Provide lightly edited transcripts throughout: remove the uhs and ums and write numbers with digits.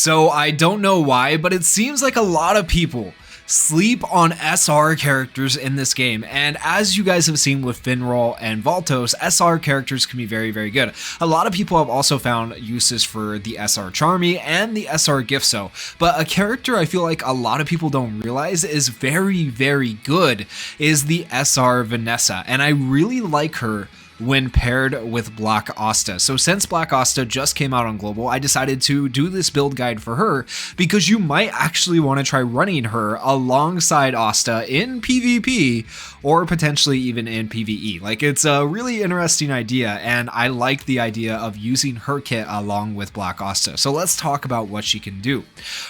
So I don't know why, but it seems like a lot of people sleep on SR characters in this game, and as you guys have seen with Finral and Valtos, SR characters can be very good. A lot of people have also found uses for the SR Charmy and the SR Gifso, but a character I feel like a lot of people don't realize is very good is the SR Vanessa, and I really like her when paired with Black Asta. So since Black Asta just came out on Global, I decided to do this build guide for her because you might actually want to try running her alongside Asta in PvP or potentially even in PvE. Like, it's a really interesting idea, and I like the idea of using her kit along with Black Asta. So let's talk about what she can do.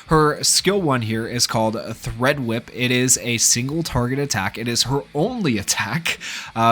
Her skill 1 here is called Thread Whip. It is a single target attack. It is her only attack,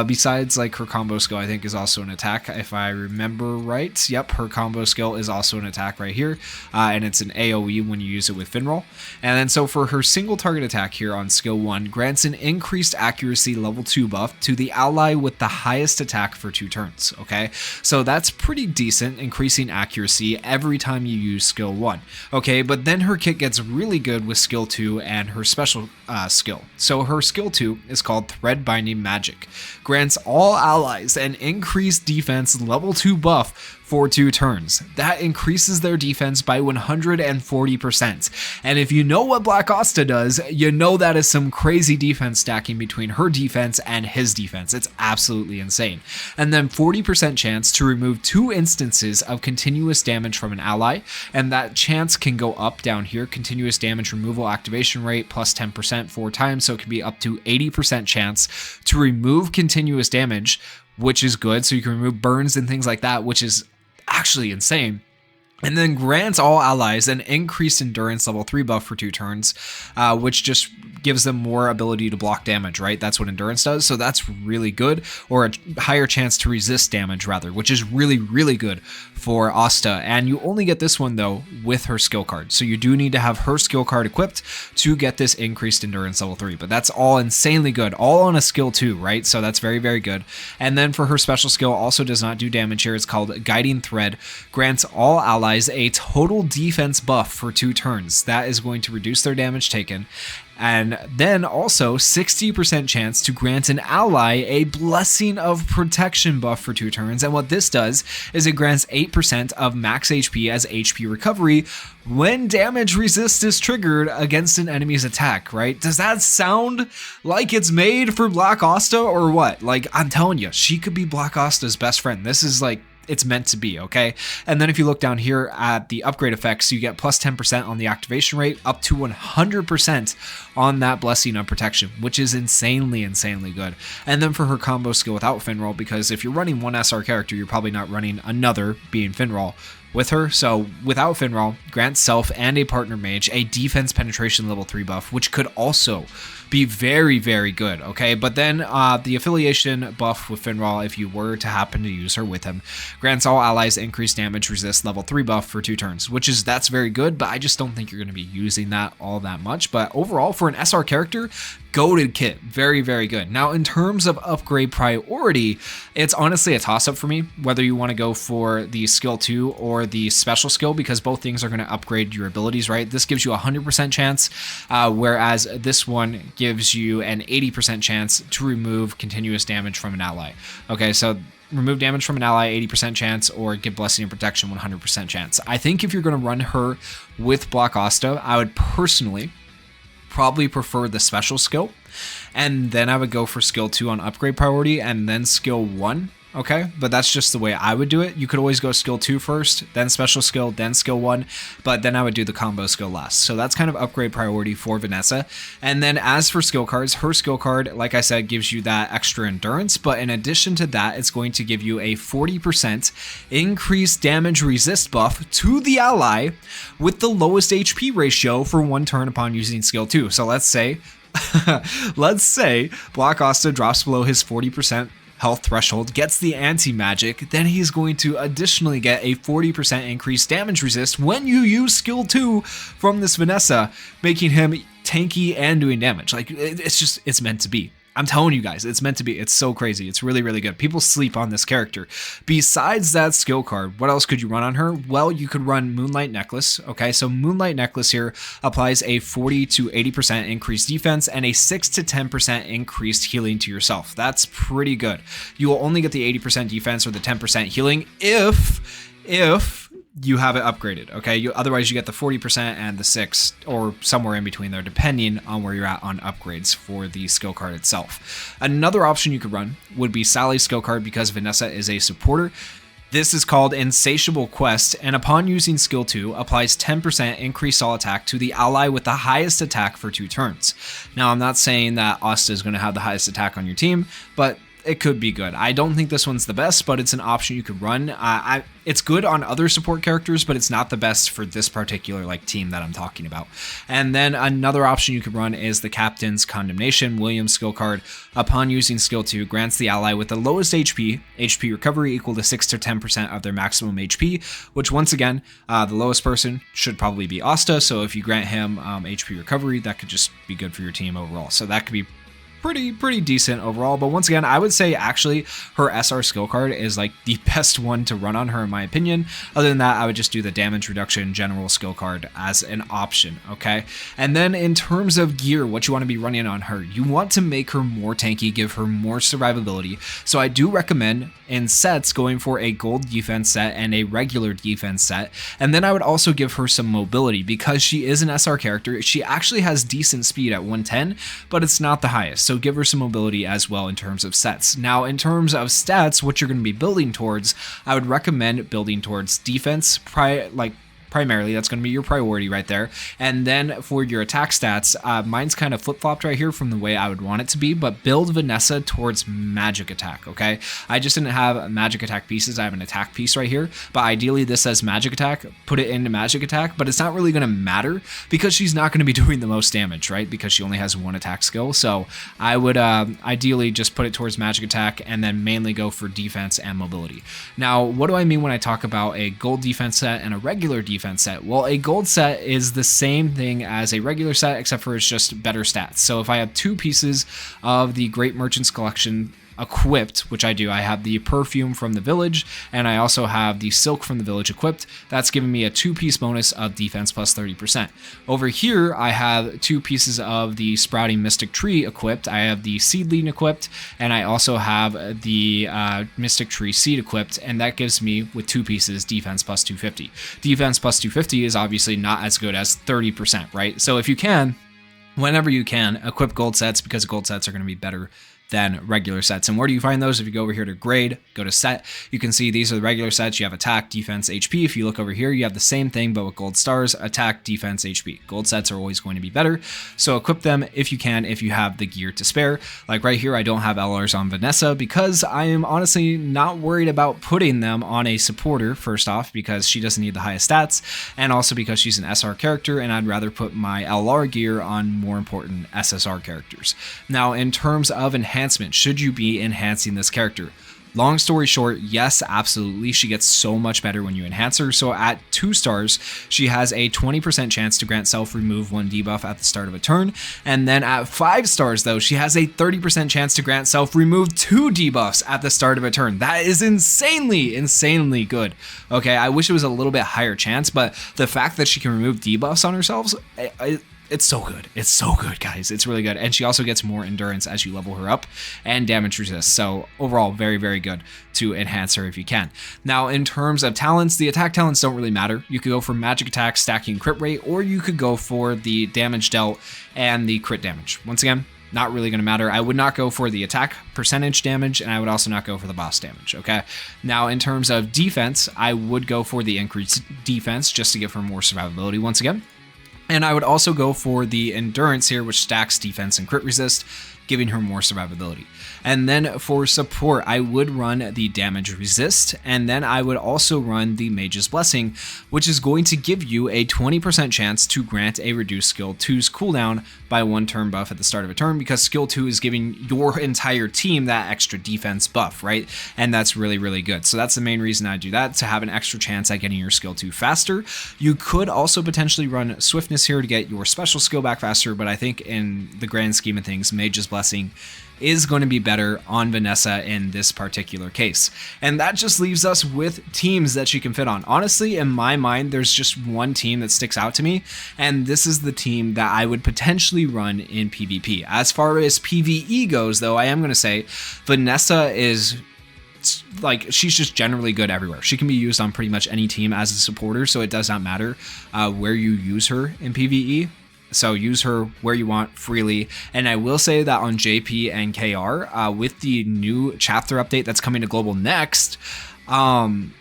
besides like her combo skill, I think, is also an attack if I remember right. Yep, her combo skill is also an attack right here, and it's an AoE when you use it with Finral. And then so for her single target attack here on skill 1, grants an increased accuracy level 2 buff to the ally with the highest attack for 2 turns. Okay, so that's pretty decent, increasing accuracy every time you use skill 1. Okay, but then her kit gets really good with skill 2 and her special skill. So her skill 2 is called Thread Binding Magic, grants all allies an increased defense level 2 buff for 2 turns. That increases their defense by 140%. And if you know what Black Asta does, you know that is some crazy defense stacking between her defense and his defense. It's absolutely insane. And then 40% chance to remove 2 instances of continuous damage from an ally, and that chance can go up down here. Continuous damage removal activation rate plus 10% 4 times, so it can be up to 80% chance to remove continuous damage, which is good. So you can remove burns and things like that, which is actually insane. And then grants all allies an increased endurance level 3 buff for 2 turns, which just gives them more ability to block damage, right? That's what endurance does, so that's really good, or a higher chance to resist damage rather, which is really good for Asta. And you only get this one though with her skill card, so you do need to have her skill card equipped to get this increased endurance level 3, but that's all insanely good, all on a skill 2, right? So that's very good. And then for her special skill, also does not do damage here, it's called Guiding Thread, grants all allies a total defense buff for 2 turns. That is going to reduce their damage taken. And then also 60% chance to grant an ally a Blessing of Protection buff for 2 turns. And what this does is it grants 8% of max HP as HP recovery when damage resist is triggered against an enemy's attack, right? Does that sound like it's made for Black Asta or what? Like, I'm telling you, she could be Black Asta's best friend. This is like, it's meant to be, okay? And then if you look down here at the upgrade effects, you get plus 10% on the activation rate, up to 100% on that Blessing of Protection, which is insanely good. And then for her combo skill without Finral, because if you're running one SR character, you're probably not running another, being Finral, with her. So without Finral, grants self and a partner mage a defense penetration level 3 buff, which could also be very good, okay? But then the affiliation buff with Finral, if you were to happen to use her with him, grants all allies increased damage resist level 3 buff for 2 turns, that's very good, but I just don't think you're going to be using that all that much. But overall, for an SR character, goated kit, very good. Now, in terms of upgrade priority, it's honestly a toss-up for me, whether you want to go for the skill 2 or the special skill, because both things are going to upgrade your abilities, right? This gives you a 100% chance, whereas this one gives you an 80% chance to remove continuous damage from an ally. Okay, so remove damage from an ally, 80% chance, or give Blessing and Protection, 100% chance. I think if you're going to run her with Black Asta, I would personally probably prefer the special skill, and then I would go for skill 2 on upgrade priority, and then skill 1. Okay, but that's just the way I would do it. You could always go skill 2 first, then special skill, then skill 1, but then I would do the combo skill last. So that's kind of upgrade priority for Vanessa. And then as for skill cards, her skill card, like I said, gives you that extra endurance, but in addition to that, it's going to give you a 40% increased damage resist buff to the ally with the lowest HP ratio for 1 turn upon using skill 2. So let's say Black Asta drops below his 40% health threshold, gets the anti-magic, then he's going to additionally get a 40% increased damage resist when you use skill 2 from this Vanessa, making him tanky and doing damage. Like, it's meant to be. I'm telling you guys, it's meant to be. It's so crazy. It's really, really good. People sleep on this character. Besides that skill card, what else could you run on her? Well, you could run Moonlight Necklace. Okay, so Moonlight Necklace here applies a 40 to 80% increased defense and a 6 to 10% increased healing to yourself. That's pretty good. You will only get the 80% defense or the 10% healing if you have it upgraded, okay? Otherwise, you get the 40% and the 6, or somewhere in between there, depending on where you're at on upgrades for the skill card itself. Another option you could run would be Sally's skill card because Vanessa is a supporter. This is called Insatiable Quest, and upon using skill 2, applies 10% increased all attack to the ally with the highest attack for 2 turns. Now, I'm not saying that Asta is going to have the highest attack on your team, but it could be good. I don't think this one's the best, but it's an option you could run. It's good on other support characters, but it's not the best for this particular team that I'm talking about. And then another option you could run is the Captain's Condemnation. William's skill card, upon using skill 2, grants the ally with the lowest HP recovery equal to 6 to 10% of their maximum HP, which once again, the lowest person should probably be Asta. So if you grant him HP recovery, that could just be good for your team overall. So that could be pretty decent overall. But once again, I would say actually her SR skill card is the best one to run on her in my opinion. Other than that, I would just do the damage reduction general skill card as an option, okay? And then in terms of gear, what you want to be running on her, you want to make her more tanky, give her more survivability. So I do recommend in sets going for a gold defense set and a regular defense set. And then I would also give her some mobility because she is an SR character. She actually has decent speed at 110, but it's not the highest. So give her some mobility as well in terms of sets. Now, in terms of stats, what you're going to be building towards, I would recommend building towards defense, primarily. That's going to be your priority right there. And then for your attack stats, mine's kind of flip-flopped right here from the way I would want it to be, but build Vanessa towards magic attack, okay? I just didn't have magic attack pieces. I have an attack piece right here, but ideally this says magic attack, put it into magic attack, but it's not really going to matter because she's not going to be doing the most damage, right? Because she only has 1 attack skill. So I would ideally just put it towards magic attack and then mainly go for defense and mobility. Now, what do I mean when I talk about a gold defense set and a regular defense set? Well, a gold set is the same thing as a regular set, except for it's just better stats. So if I have 2 pieces of the Great Merchant's Collection equipped, which I do, I have the perfume from the village and I also have the silk from the village equipped. That's giving me a 2-piece bonus of defense plus 30%. Over here, I have 2 pieces of the sprouting mystic tree equipped. I have the seedling equipped and I also have the mystic tree seed equipped, and that gives me with 2 pieces defense plus 250. Defense plus 250 is obviously not as good as 30%, right? So if you can, whenever you can, equip gold sets because gold sets are going to be better than regular sets. And where do you find those? If you go over here to grade, go to set, you can see these are the regular sets. You have attack, defense, HP. If you look over here, you have the same thing, but with gold stars, attack, defense, HP. Gold sets are always going to be better. So equip them if you can, if you have the gear to spare. Like right here, I don't have LRs on Vanessa because I am honestly not worried about putting them on a supporter, first off, because she doesn't need the highest stats, and also because she's an SR character, and I'd rather put my LR gear on more important SSR characters. Now, in terms of enhancement, should you be enhancing this character? Long story short, yes, absolutely. She gets so much better when you enhance her. So at 2 stars, she has a 20% chance to grant self-remove 1 debuff at the start of a turn. And then at 5 stars, though, she has a 30% chance to grant self-remove 2 debuffs at the start of a turn. That is insanely good. Okay, I wish it was a little bit higher chance, but the fact that she can remove debuffs on herself, it's so good. It's so good, guys. It's really good. And she also gets more endurance as you level her up and damage resist. So overall, very good to enhance her if you can. Now, in terms of talents, the attack talents don't really matter. You could go for magic attack, stacking crit rate, or you could go for the damage dealt and the crit damage. Once again, not really going to matter. I would not go for the attack percentage damage, and I would also not go for the boss damage, okay? Now, in terms of defense, I would go for the increased defense just to give her more survivability once again. And I would also go for the endurance here, which stacks defense and crit resist, giving her more survivability. And then for support, I would run the damage resist, and then I would also run the Mage's Blessing, which is going to give you a 20% chance to grant a reduced skill 2's cooldown by 1 turn buff at the start of a turn, because skill 2 is giving your entire team that extra defense buff, right? And that's really good. So that's the main reason I do that, to have an extra chance at getting your skill 2 faster. You could also potentially run swiftness here to get your special skill back faster, but I think in the grand scheme of things, Mage's Blessing blessing is going to be better on Vanessa in this particular case. And that just leaves us with teams that she can fit on. Honestly, in my mind, there's just one team that sticks out to me, and this is the team that I would potentially run in PvP. As far as PvE goes, though, I am going to say Vanessa is like, she's just generally good everywhere. She can be used on pretty much any team as a supporter, so it does not matter where you use her in PvE. So use her where you want freely. And I will say that on JP and KR, with the new chapter update that's coming to global next,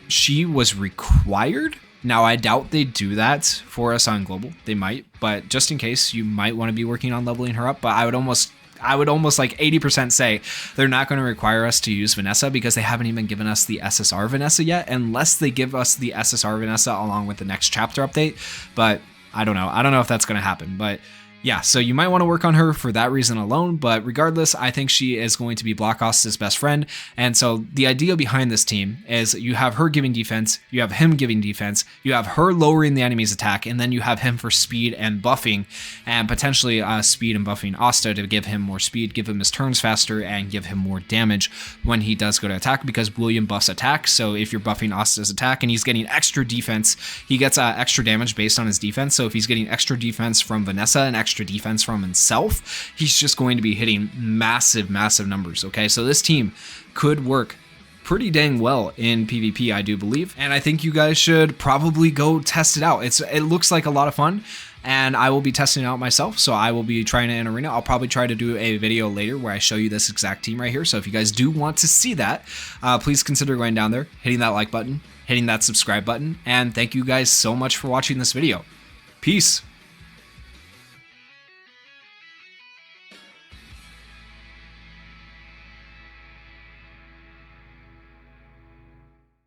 she was required. Now, I doubt they do that for us on global. They might, but just in case, you might want to be working on leveling her up. But I would almost like 80% say they're not going to require us to use Vanessa, because they haven't even given us the SSR Vanessa yet, unless they give us the SSR Vanessa along with the next chapter update. But I don't know if that's going to happen. But yeah, so you might want to work on her for that reason alone, but regardless, I think she is going to be Blockhaus's best friend. And so the idea behind this team is you have her giving defense, you have him giving defense, you have her lowering the enemy's attack, and then you have him for speed and buffing, and potentially speed and buffing Asta to give him more speed, give him his turns faster, and give him more damage when he does go to attack, because William buffs attack. So if you're buffing Asta's attack and he's getting extra defense, he gets extra damage based on his defense. So if he's getting extra defense from Vanessa and extra defense from himself, he's just going to be hitting massive numbers. Okay, so this team could work pretty dang well in PvP, I do believe, and I think you guys should probably go test it out. It looks like a lot of fun, and I will be testing it out myself, so I will be trying it in arena. I'll probably try to do a video later where I show you this exact team right here. So if you guys do want to see that, please consider going down there, hitting that like button, hitting that subscribe button, and thank you guys so much for watching this video. Peace.